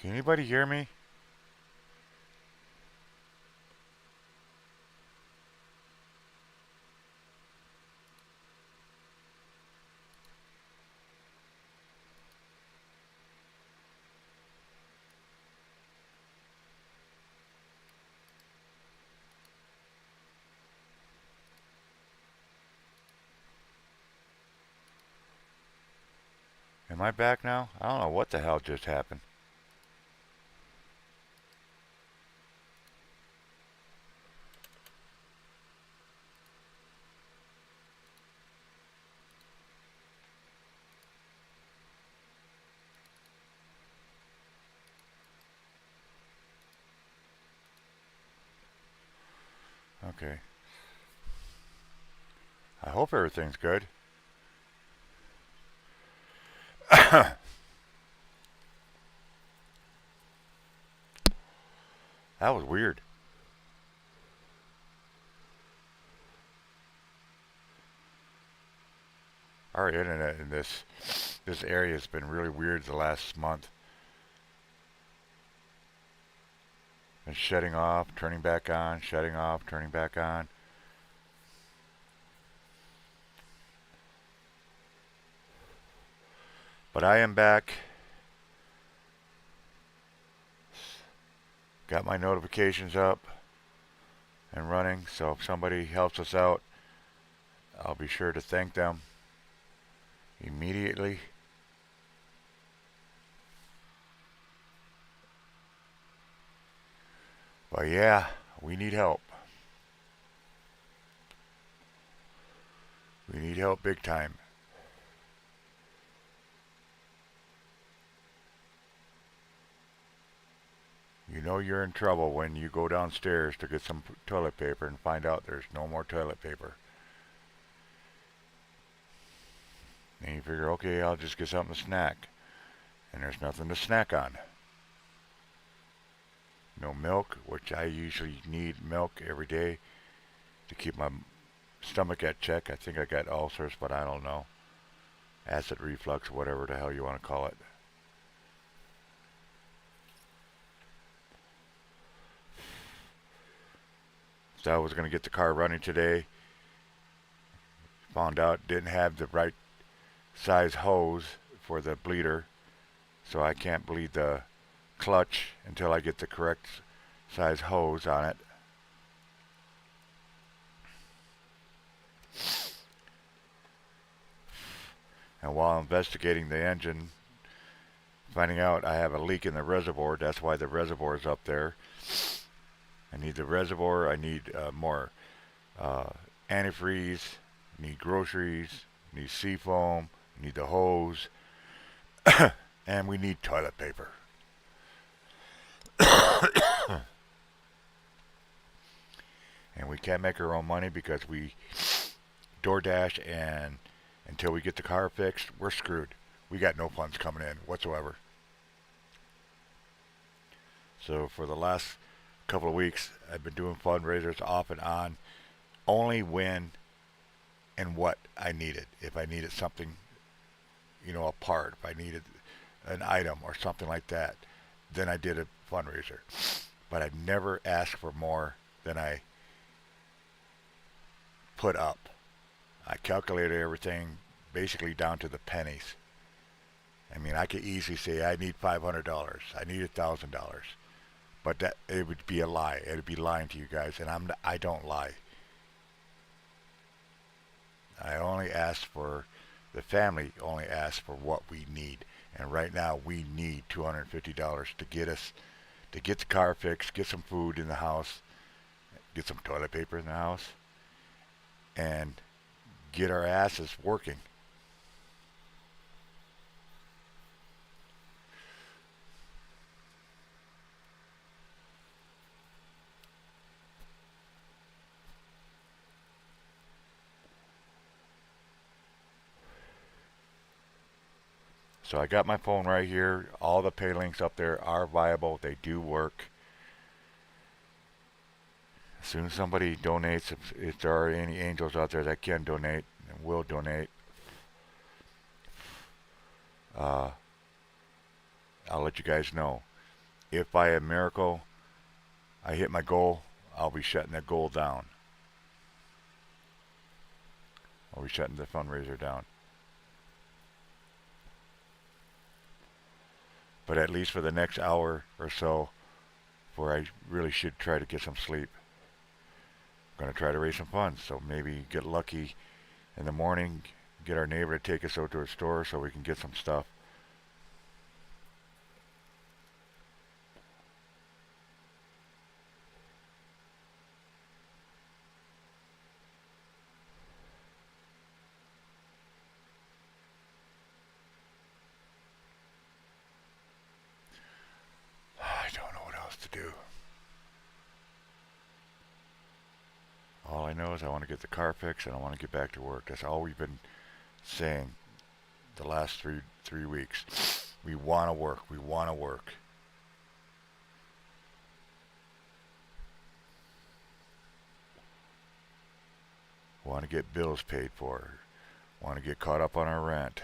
Can anybody hear me? Am I back now? I don't know what the hell just happened. Okay. I hope everything's good. That was weird. Our internet in this area has been really weird the last month. Been shutting off, turning back on, shutting off, turning back on. But I am back. Got my notifications up and running, so if somebody helps us out, I'll be sure to thank them immediately. But yeah, we need help. We need help big time. You know you're in trouble when you go downstairs to get some toilet paper and find out there's no more toilet paper. And you figure, okay, I'll just get something to snack. And there's nothing to snack on. No milk, which I usually need milk every day to keep my stomach at check. I think I got ulcers, but I don't know. Acid reflux, whatever the hell you want to call it. So I was going to get the car running today. Found out didn't have the right size hose for the bleeder. So I can't bleed the clutch until I get the correct size hose on it. And while investigating the engine, finding out I have a leak in the reservoir. That's why the reservoir is up there. I need the reservoir. I need more antifreeze. Need groceries. Need seafoam. Need the hose. And we need toilet paper. And we can't make our own money because we DoorDash, and until we get the car fixed, we're screwed. We got no funds coming in whatsoever. So for the last couple of weeks, I've been doing fundraisers off and on, only when and what I needed. If I needed something, a part, if I needed an item or something like that, then I did a fundraiser. But I've never asked for more than I put up. I calculated everything basically down to the pennies. I mean, I could easily say I need $500, I need $1,000, but that it would be a lie. It would be lying to you guys, and I don't lie. I only ask for the family only asks for what we need, and right now we need $250 to get the car fixed, get some food in the house, get some toilet paper in the house, and get our asses working. So I got my phone right here. All the pay links up there are viable. They do work. As soon as somebody donates, if there are any angels out there that can donate and will donate, uh, I'll let you guys know. if by a miracle I hit my goal, I'll be shutting that goal down. I'll be shutting the fundraiser down. But at least for the next hour or so, where I really should try to get some sleep, I'm going to try to raise some funds. So maybe get lucky in the morning, get our neighbor to take us out to a store so we can get some stuff. I don't know what else to do. All I know is I want to get the car fixed and I want to get back to work. That's all we've been saying the last three weeks. We want to work. We want to work. Want to get bills paid for. Want to get caught up on our rent.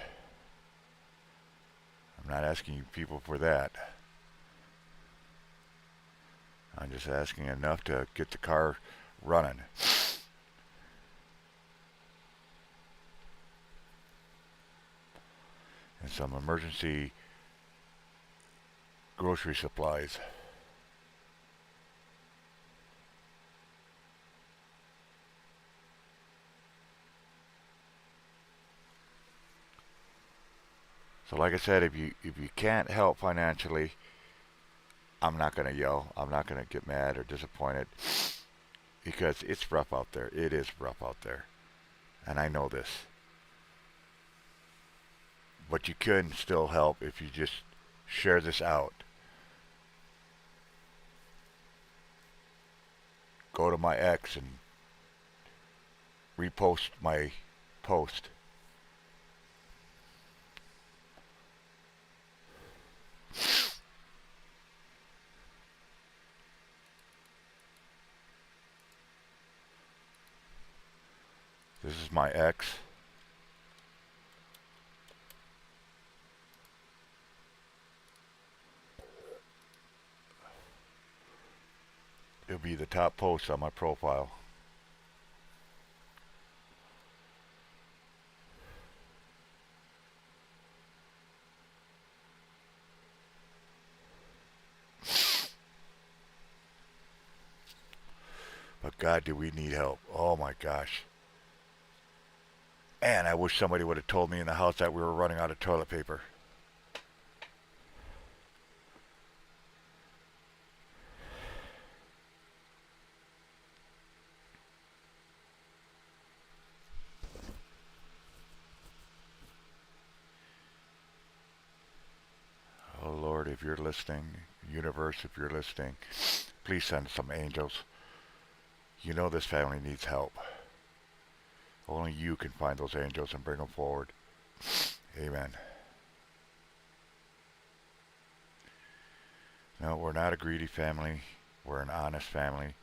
I'm not asking you people for that. I'm just asking enough to get the car running. And some emergency grocery supplies. So like I said, if you can't help financially, I'm not going to yell. I'm not going to get mad or disappointed because it's rough out there. It is rough out there. And I know this. But you can still help if you just share this out. Go to my ex and repost my post. This is my ex. It'll be the top post on my profile. But God, do we need help. Oh my gosh. And I wish somebody would have told me in the house that we were running out of toilet paper. Oh Lord, if you're listening, universe, if you're listening, please send some angels. You know this family needs help. Only you can find those angels and bring them forward. Amen. No, we're not a greedy family. We're an honest family.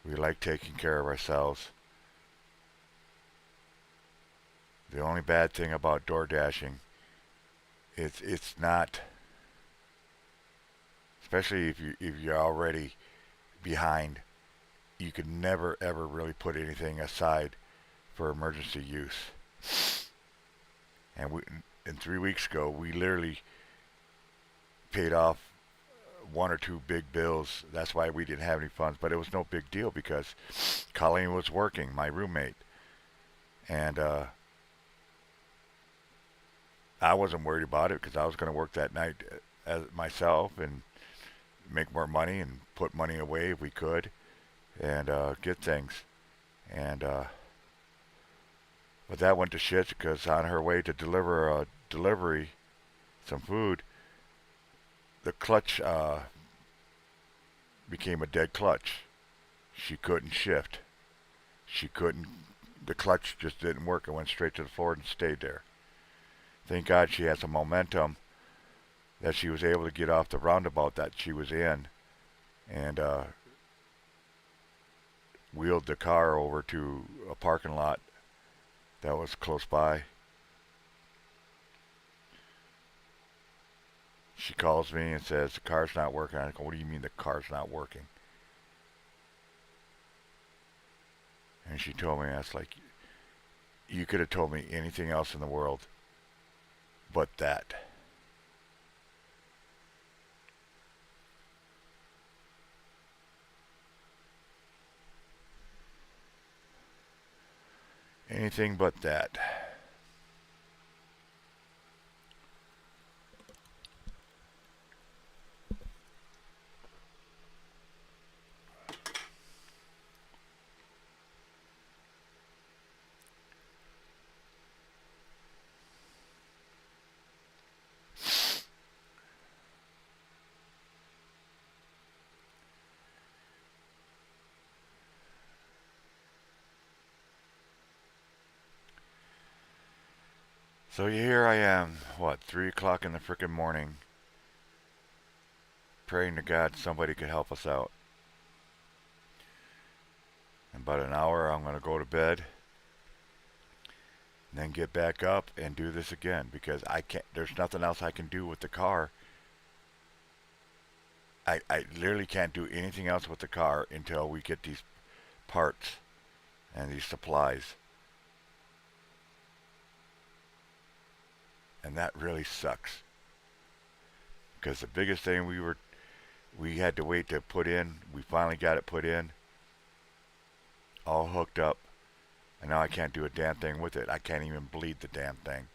We like taking care of ourselves. The only bad thing about door dashing is it's not, especially if you're already behind, you can never ever really put anything aside for emergency use. And 3 weeks ago, we literally paid off one or two big bills. That's why we didn't have any funds, but it was no big deal because Colleen was working, my roommate, and I wasn't worried about it because I was going to work that night as myself and make more money and put money away if we could and get things. And but that went to shit because on her way to deliver a delivery, some food, the clutch became a dead clutch. She couldn't shift. She couldn't. The clutch just didn't work. It went straight to the floor and stayed there. Thank God she had some momentum that she was able to get off the roundabout that she was in and wheeled the car over to a parking lot that was close by. She calls me and says the car's not working. I go, what do you mean the car's not working? And she told me, that's like, you could have told me anything else in the world but that. Anything but that. So here I am, what, 3 o'clock in the frickin' morning, praying to God somebody could help us out. In about an hour, I'm going to go to bed, and then get back up and do this again because I can't. There's nothing else I can do with the car. I literally can't do anything else with the car until we get these parts and these supplies. And that really sucks. Because the biggest thing we had to wait to put in, we finally got it put in, all hooked up, and now I can't do a damn thing with it. I can't even bleed the damn thing.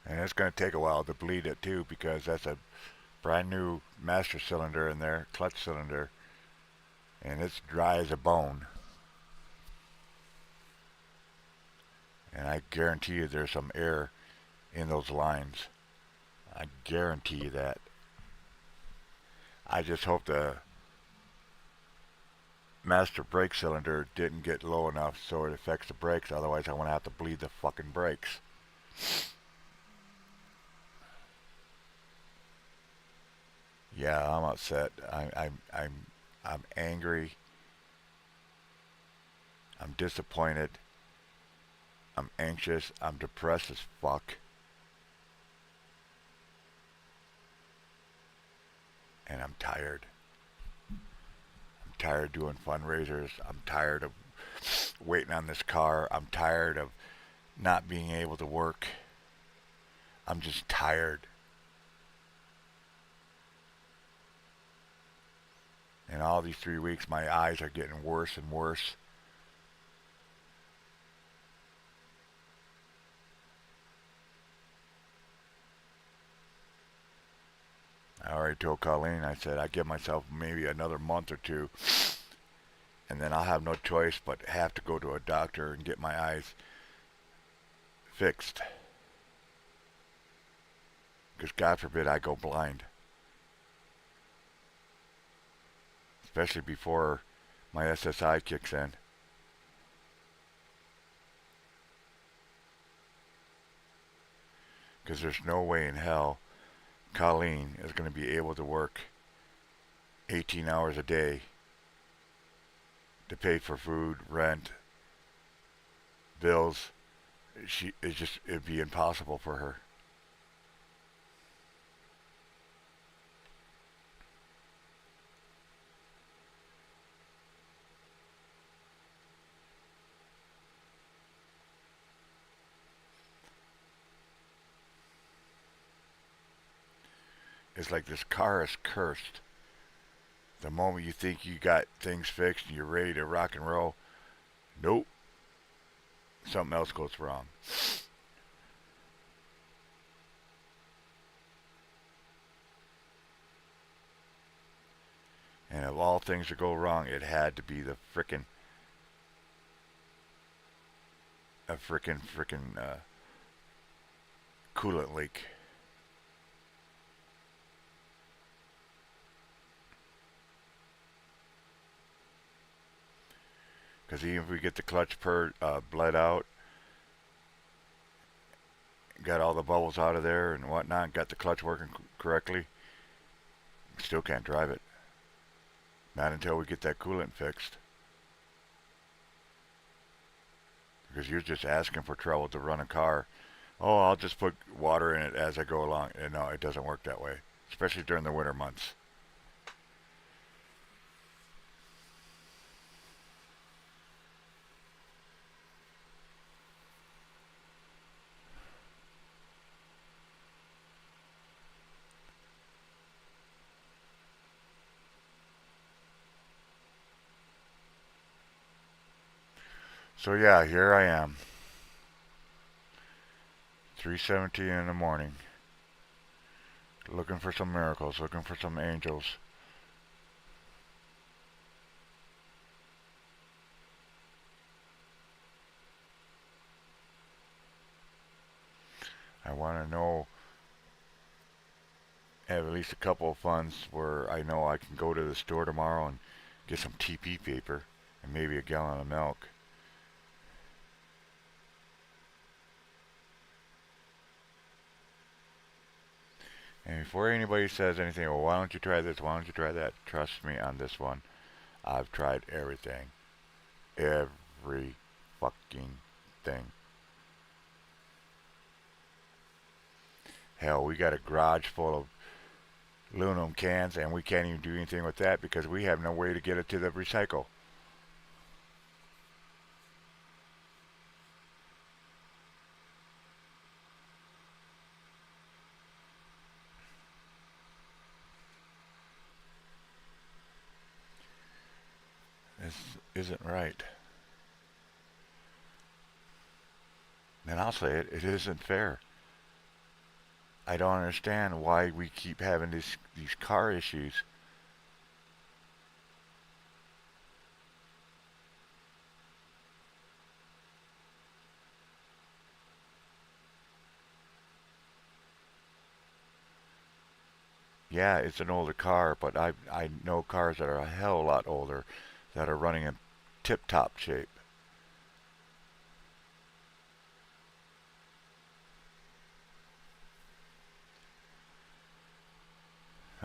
And it's going to take a while to bleed it too because that's a brand new master cylinder in there, clutch cylinder, and it's dry as a bone. And I guarantee you there's some air in those lines. I guarantee you that. I just hope the master brake cylinder didn't get low enough so it affects the brakes, otherwise I'm going to have to bleed the fucking brakes. Yeah, I'm upset. I'm angry. I'm disappointed. I'm anxious. I'm depressed as fuck. And I'm tired. I'm tired doing fundraisers. I'm tired of waiting on this car. I'm tired of not being able to work. I'm just tired. And all these 3 weeks, my eyes are getting worse and worse. I already told Colleen, I said, I give myself maybe another month or two, and then I'll have no choice but have to go to a doctor and get my eyes fixed. Because God forbid I go blind. Especially before my SSI kicks in. Because there's no way in hell Colleen is going to be able to work 18 hours a day to pay for food, rent, bills. It'd be impossible for her. It's like this car is cursed. The moment you think you got things fixed and you're ready to rock and roll, nope, something else goes wrong. And of all things to go wrong, it had to be the frickin' coolant leak. Because even if we get the clutch bled out, got all the bubbles out of there and whatnot, got the clutch working correctly, Still can't drive it. Not until we get that coolant fixed. Because you're just asking for trouble to run a car. Oh, I'll just put water in it as I go along. And no, it doesn't work that way, especially during the winter months. So yeah, here I am, 3:17 in the morning, looking for some miracles, looking for some angels. I want to know, have at least a couple of funds where I know I can go to the store tomorrow and get some TP paper and maybe a gallon of milk. And before anybody says anything, well, why don't you try this? Why don't you try that? Trust me on this one. I've tried everything. Every fucking thing. Hell, we got a garage full of aluminum cans and we can't even do anything with that because we have no way to get it to the recycle. This isn't right. And I'll say it, it isn't fair. I don't understand why we keep having these car issues. Yeah, it's an older car, but I know cars that are a hell of a lot older that are running in tip-top shape.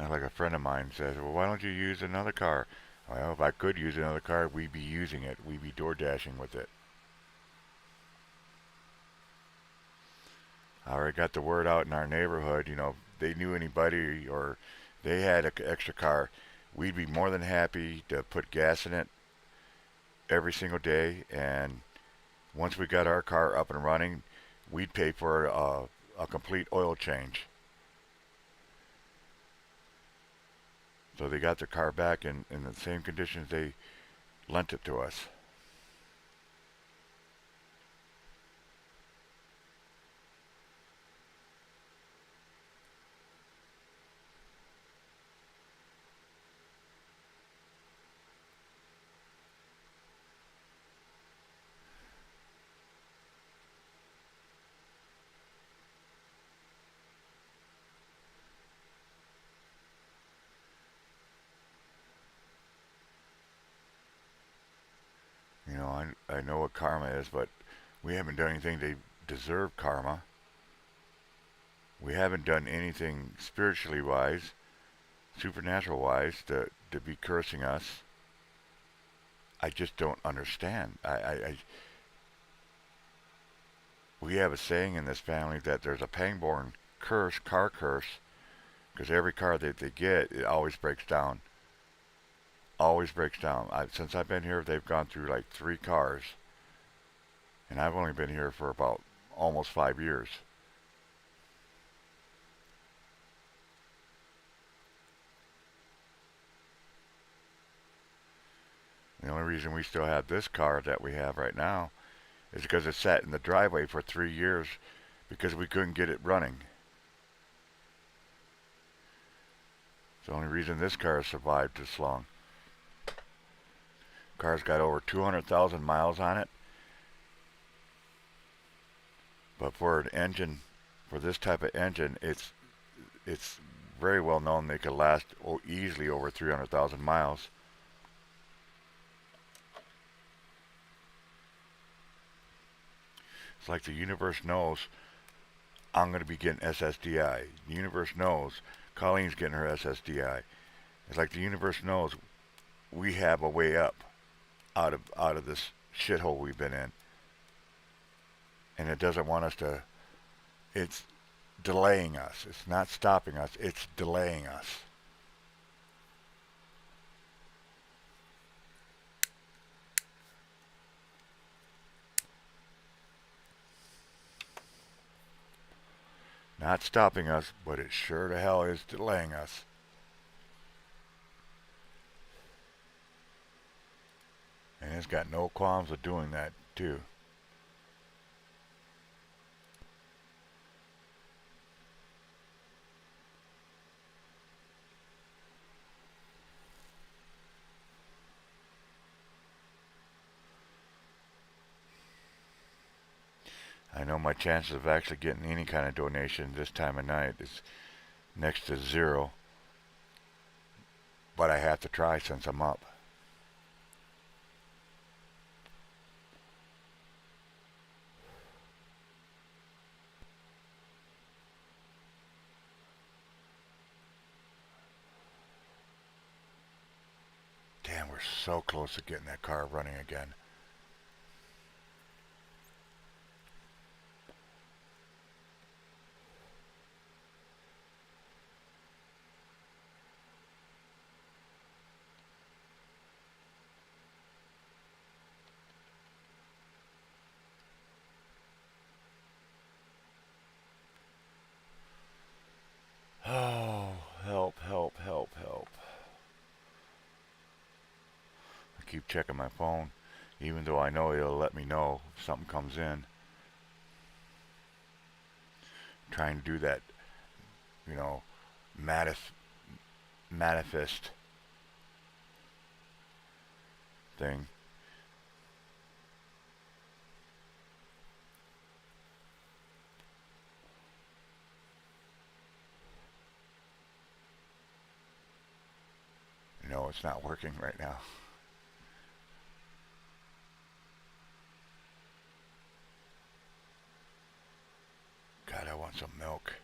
Like a friend of mine says, well, why don't you use another car? Well, if I could use another car, we'd be using it. We'd be door dashing with it. I already got the word out in our neighborhood. They knew anybody or they had an extra car. We'd be more than happy to put gas in it every single day. And once we got our car up and running, we'd pay for a complete oil change. So they got their car back in the same conditions they lent it to us. I know what karma is, but we haven't done anything to deserve karma. We haven't done anything spiritually wise, supernatural wise to be cursing us. I just don't understand. We have a saying in this family that there's a pangborn curse, car curse, because every car that they get, it always breaks down. Always breaks down. Since I've been here, they've gone through like 3 cars, and I've only been here for about almost 5 years. The only reason we still have this car that we have right now is because it sat in the driveway for 3 years because we couldn't get it running. It's the only reason this car has survived this long. Car's got over 200,000 miles on it, but for an engine, for this type of engine, it's very well known they could last easily over 300,000 miles. It's like the universe knows I'm going to be getting SSDI. The universe knows Colleen's getting her SSDI. It's like the universe knows we have a way up out of this shithole we've been in, and it doesn't want us to. It's delaying us. It's not stopping us. It's delaying us. Not stopping us, but it sure to hell is delaying us. And it's got no qualms of doing that, too. I know my chances of actually getting any kind of donation this time of night is next to zero, but I have to try since I'm up. Damn, we're so close to getting that car running again. Oh, help, help, help, help. I keep checking my phone, even though I know it'll let me know if something comes in. Trying to do that, you know, manifest thing. No, it's not working right now. God, I want some milk.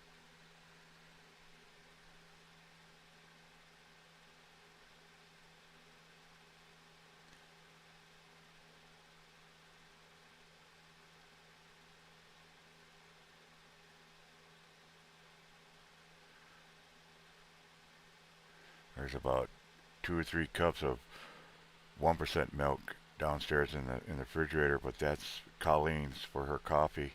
There's about 2 or 3 cups of 1% milk downstairs in the refrigerator, but that's Colleen's for her coffee.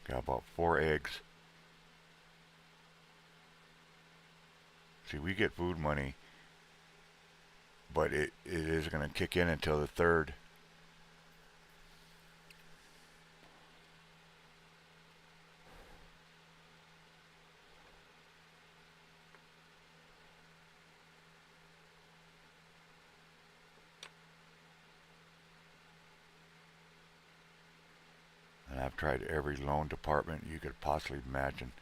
Got about 4 eggs. See, we get food money, but it is going to kick in until the third. And I've tried every loan department you could possibly imagine.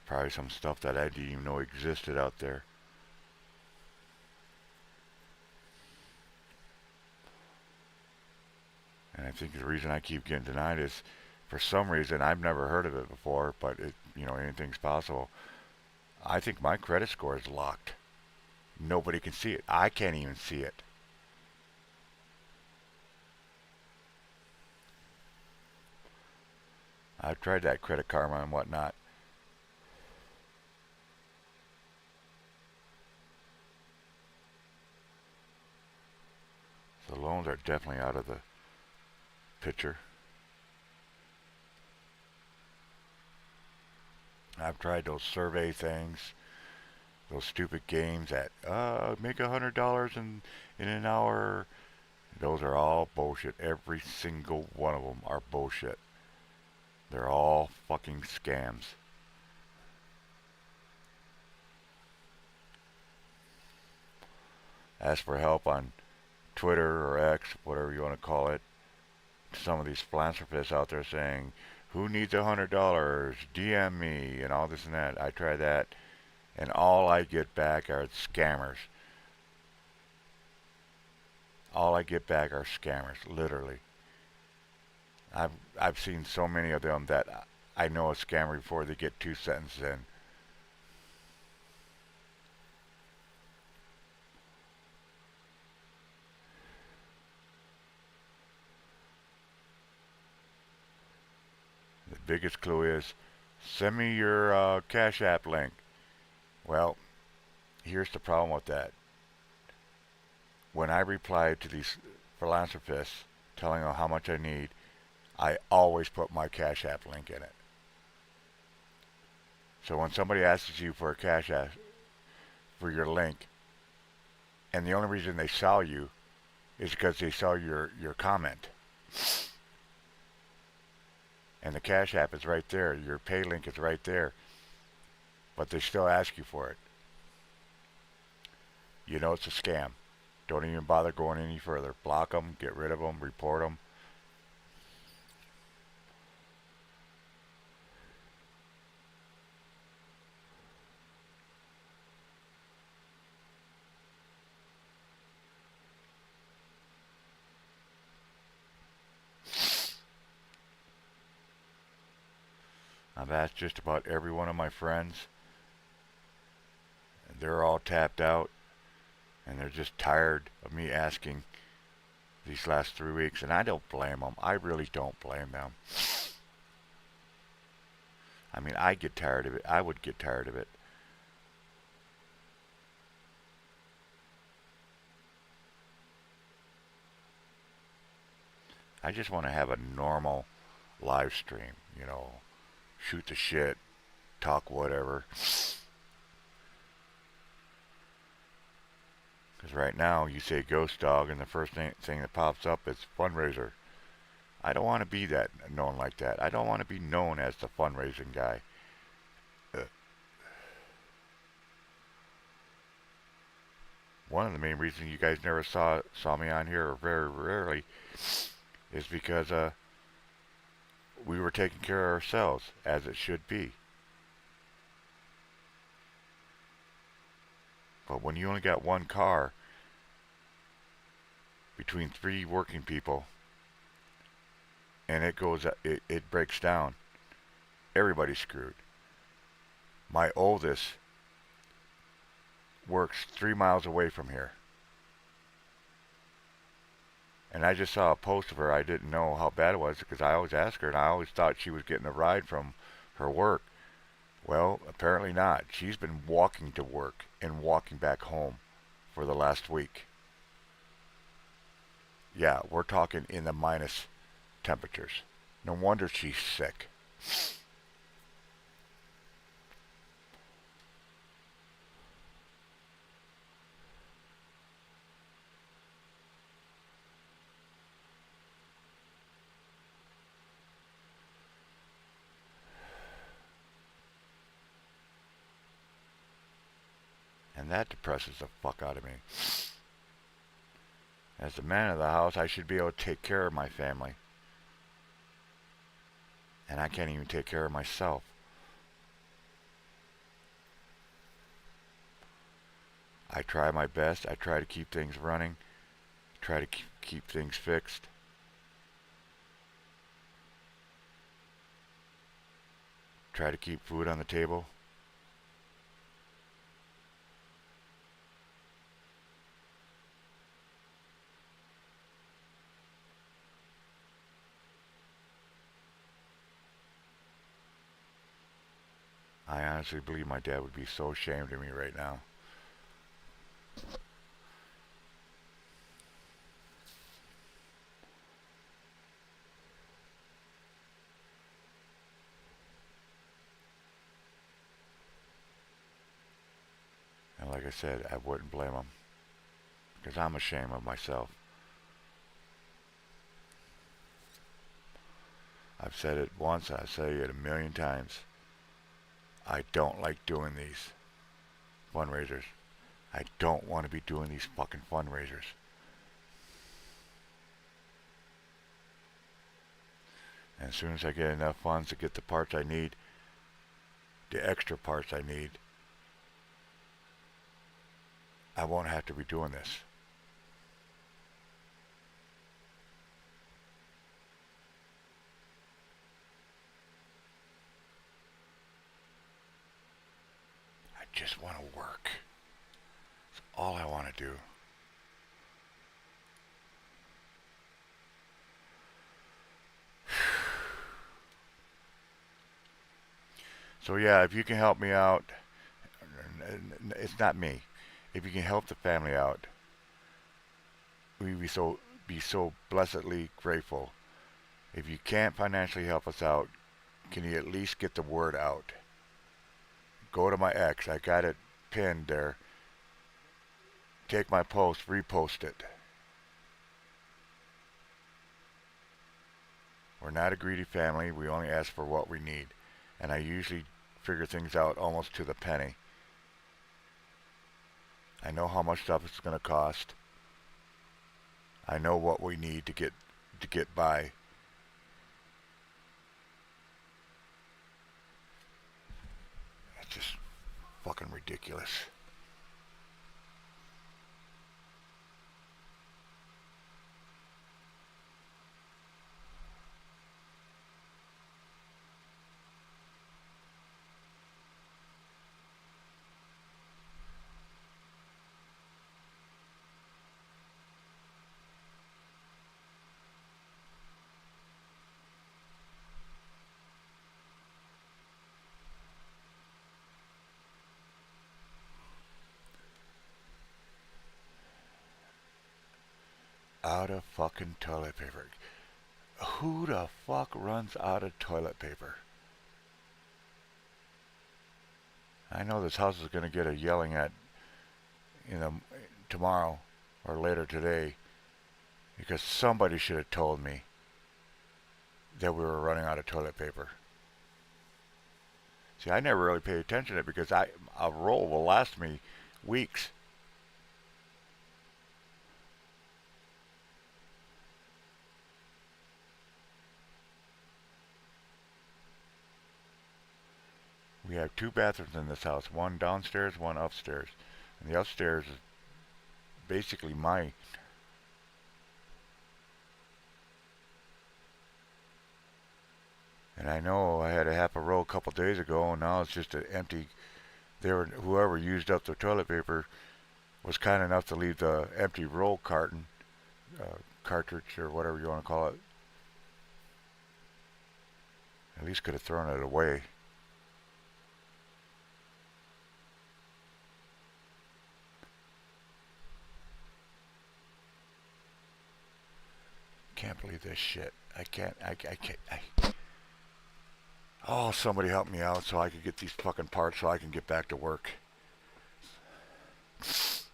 Probably some stuff that I didn't even know existed out there. And I think the reason I keep getting denied is, for some reason, I've never heard of it before, but anything's possible. I think my credit score is locked. Nobody can see it. I can't even see it. I've tried that Credit Karma and whatnot. The loans are definitely out of the picture. I've tried those survey things, those stupid games that make $100 in an hour. Those are all bullshit. Every single one of them are bullshit. They're all fucking scams. Ask for help on Twitter or X, whatever you want to call it. Some of these philanthropists out there saying, "Who needs $100? DM me," and all this and that. I try that, and all I get back are scammers. All I get back are scammers, literally. I've I've seen so many of them that I know a scammer before they get two sentences in. The biggest clue is send me your Cash App link. Well, here's the problem with that. When I reply to these philanthropists telling them how much I need, I always put my Cash App link in it. So when somebody asks you for a Cash App for your link, and the only reason they saw you is because they saw your comment, and the Cash App is right there, your pay link is right there, but they still ask you for it. You know it's a scam. Don't even bother going any further. Block them, get rid of them, report them. I've asked just about every one of my friends, and they're all tapped out, and they're just tired of me asking these last 3 weeks, and I don't blame them. I really don't blame them. I mean, I get tired of it. I would get tired of it. I just want to have a normal live stream, shoot the shit, talk whatever. Because right now, you say ghost dog, and the first thing that pops up is fundraiser. I don't want to be that known like that. I don't want to be known as the fundraising guy. Uh, One of the main reasons you guys never saw me on here, or very rarely, is because we were taking care of ourselves, as it should be. But when you only got one car between three working people, and it breaks down, everybody's screwed. My oldest works 3 miles away from here. And I just saw a post of her. I didn't know how bad it was because I always ask her, and I always thought she was getting a ride from her work. Well, apparently not. She's been walking to work and walking back home for the last week. Yeah, we're talking in the minus temperatures. No wonder she's sick. And that depresses the fuck out of me. As the man of the house, I should be able to take care of my family. And I can't even take care of myself. I try my best. I try to keep things running. Try to keep things fixed. Try to keep food on the table. I honestly believe my dad would be so ashamed of me right now. And like I said, I wouldn't blame him. Because I'm ashamed of myself. I've said it once, I'll say it a million times. I don't like doing these fundraisers. I don't want to be doing these fucking fundraisers. And as soon as I get enough funds to get the parts I need, the extra parts I need, I won't have to be doing this. just want to work. That's all I want to do. So yeah, if you can help me out, it's not me. If you can help the family out, we'd be so blessedly grateful. If you can't financially help us out, can you at least get the word out? Go to my X. I got it pinned there. Take my post, repost it. We're not a greedy family. We only ask for what we need. And I usually figure things out almost to the penny. I know how much stuff it's going to cost. I know what we need to get by. It's just fucking ridiculous. Out of fucking toilet paper. Who the fuck runs out of toilet paper? I know this house is going to get a yelling at tomorrow or later today because somebody should have told me that we were running out of toilet paper. See, I never really paid attention to it because a roll will last me weeks. We have two bathrooms in this house, one downstairs, one upstairs. And the upstairs is basically mine. And I know I had a half a roll a couple days ago, and now it's just an empty. Whoever used up the toilet paper was kind enough to leave the empty roll cartridge, or whatever you want to call it. At least could have thrown it away. Can't believe this shit. I can't. Oh, somebody help me out so I could get these fucking parts so I can get back to work. Because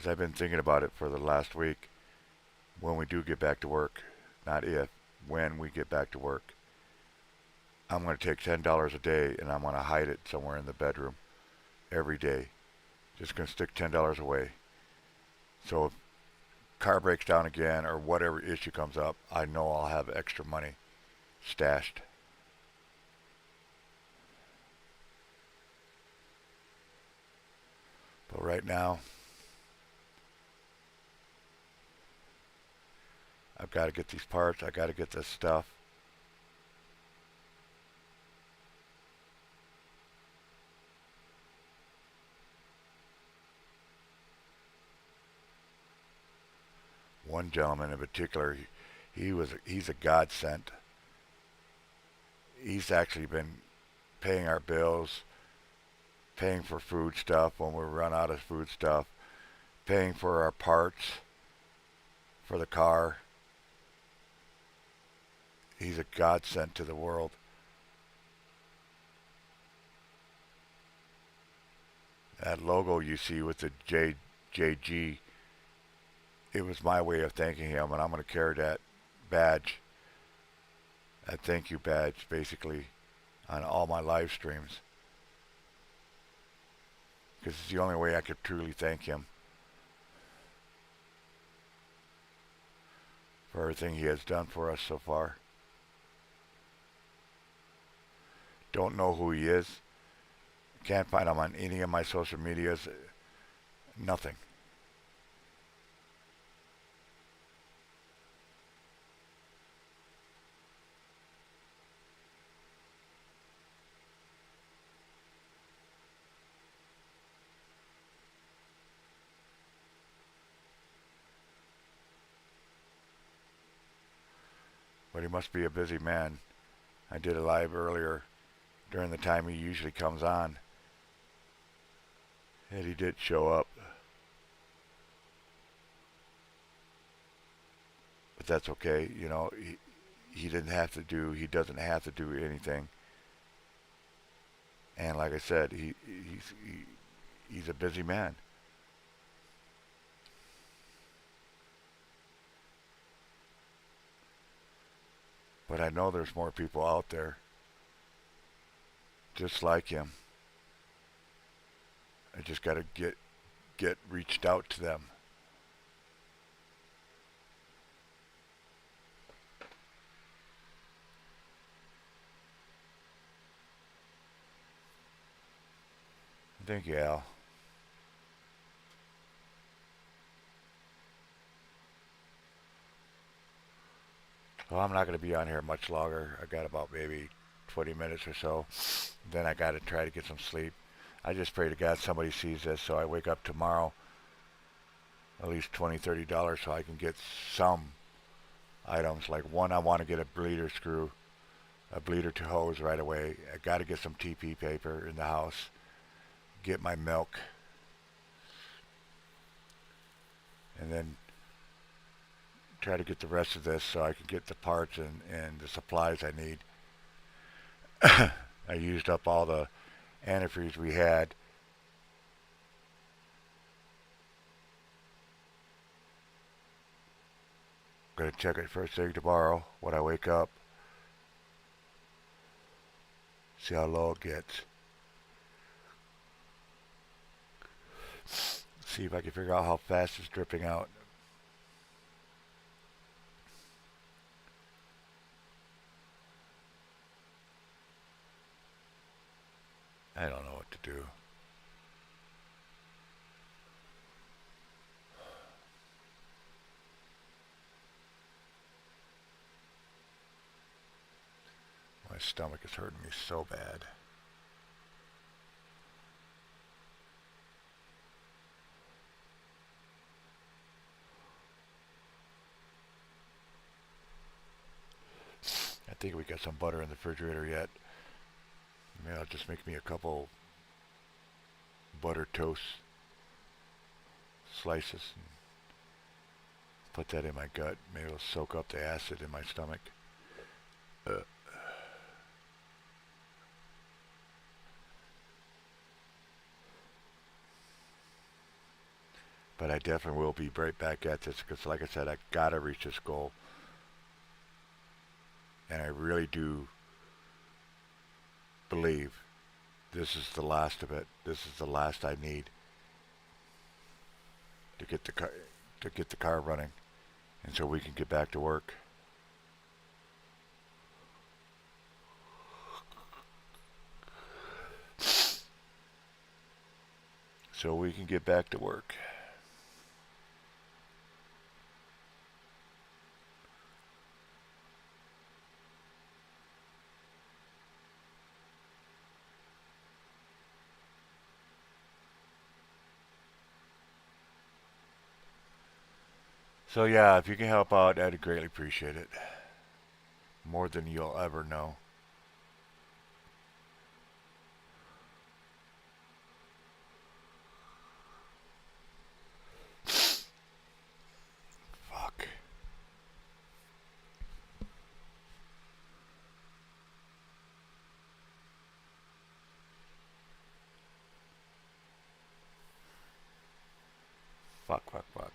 I've been thinking about it for the last week. When we do get back to work, not if, when we get back to work, I'm going to take $10 a day and I'm going to hide it somewhere in the bedroom every day. Just going to stick $10 away. So if car breaks down again or whatever issue comes up, I know I'll have extra money stashed. But right now, I've got to get these parts. I got to get this stuff. One gentleman in particular, he's a godsend. He's actually been paying our bills, paying for food stuff when we run out of food stuff, paying for our parts for the car. He's a godsend to the world. That logo you see with the JG, it was my way of thanking him, and I'm going to carry that badge, that thank you badge, basically, on all my live streams. Because it's the only way I could truly thank him for everything he has done for us so far. Don't know who he is. Can't find him on any of my social medias. Nothing. he must be a busy man. I did a live earlier during the time he usually comes on, and he did show up. But that's okay. He didn't have to do. He doesn't have to do anything. And like I said, he's a busy man. But I know there's more people out there just like him. I just got to get reached out to them. Thank you, Al. Well, I'm not going to be on here much longer. I got about maybe 20 minutes or so. Then I got to try to get some sleep. I just pray to God somebody sees this so I wake up tomorrow at least $20, $30 so I can get some items. Like one, I want to get a bleeder screw, a bleeder to hose right away. I got to get some TP paper in the house, get my milk, and then try to get the rest of this so I can get the parts and the supplies I need. I used up all the antifreeze we had. I'm going to check it first thing tomorrow when I wake up. See how low it gets. See if I can figure out how fast it's dripping out. I don't know what to do. My stomach is hurting me so bad. I think we got some butter in the refrigerator yet. Maybe I'll just make me a couple butter toast slices and put that in my gut. Maybe it'll soak up the acid in my stomach. But I definitely will be right back at this because, like I said, I gotta reach this goal. And I really do believe this is the last of it. This is the last I need to get the car running, and so we can get back to work. So we can get back to work. So yeah, if you can help out, I'd greatly appreciate it. More than you'll ever know. Fuck. Fuck, fuck, fuck.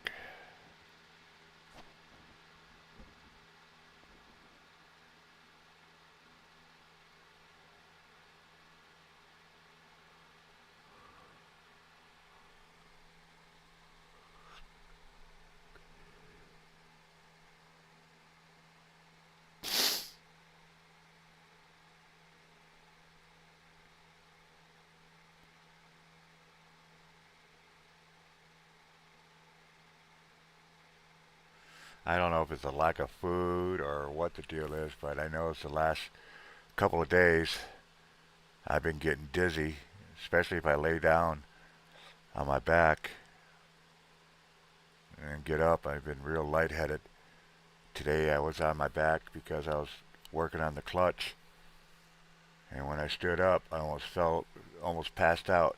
I don't know if it's a lack of food or what the deal is, but I know it's the last couple of days I've been getting dizzy, especially if I lay down on my back and get up. I've been real lightheaded. Today I was on my back because I was working on the clutch, and when I stood up, I almost passed out.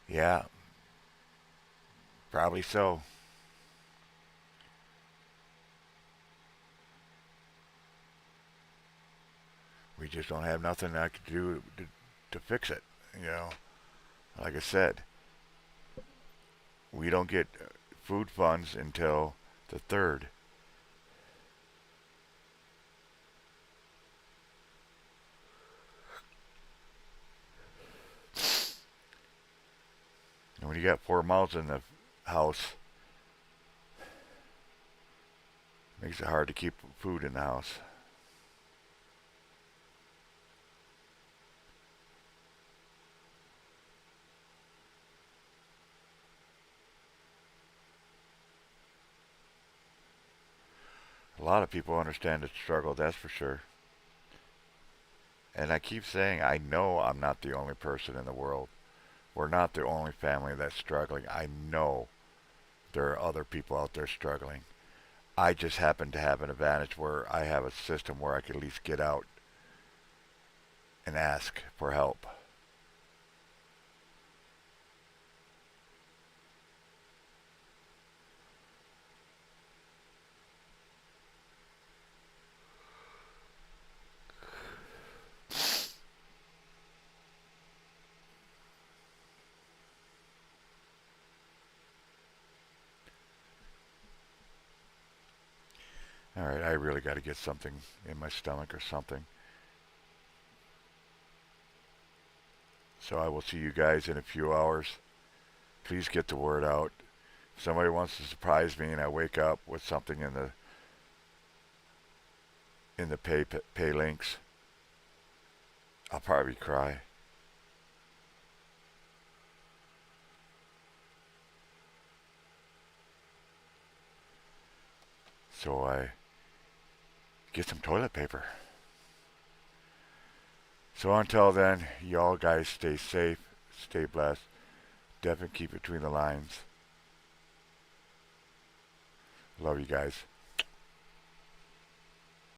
Yeah, probably so. We just don't have nothing I could do to fix it. You know, like I said, we don't get food funds until the 3rd. And when you got 4 mouths in the house, it makes it hard to keep food in the house. A lot of people understand the struggle, that's for sure. And I keep saying, I know I'm not the only person in the world. We're not the only family that's struggling. I know there are other people out there struggling. I just happen to have an advantage where I have a system where I can at least get out and ask for help. All right, I really got to get something in my stomach or something. So I will see you guys in a few hours. Please get the word out. If somebody wants to surprise me and I wake up with something in the pay links, I'll probably cry. So I get some toilet paper. So until then, y'all guys stay safe, stay blessed, definitely keep between the lines. Love you guys.